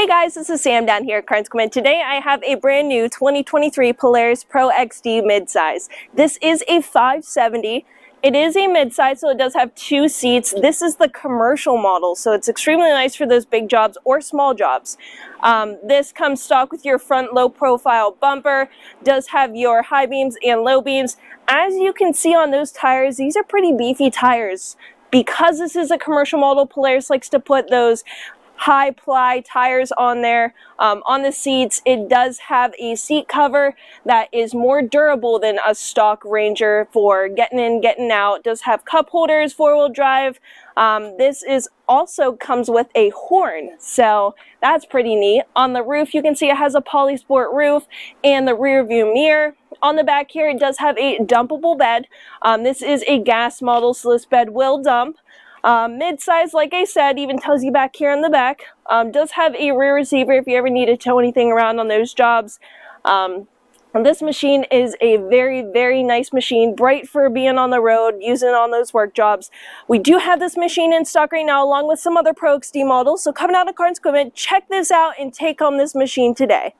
Hey guys, this is Sam down here at Carnes Equipment. Today I have a brand new 2023 Polaris PRO XD Mid-size. This is a 570. It is a mid-size, so it does have 2 seats. This is the commercial model, so it's extremely nice for those big jobs or small jobs. This comes stock with your front low-profile bumper, does have your high beams and low beams. As you can see on those tires, these are pretty beefy tires. Because this is a commercial model, Polaris likes to put those high ply tires on there. On the seats, it does have a seat cover that is more durable than a stock Ranger for getting in, getting out. It does have cup holders, 4-wheel drive. This is also comes with a horn, so that's pretty neat. On the roof, you can see it has a Polysport roof and the rear view mirror. On the back here, it does have a dumpable bed. This is a gas model, so this bed will dump. Mid-size, like I said, even tells you back here in the back. Does have a rear receiver if you ever need to tow anything around on those jobs. This machine is a very, very nice machine, bright for being on the road, using it on those work jobs. We do have this machine in stock right now, along with some other Pro XD models. So coming out of Carnes Equipment, check this out and take home this machine today.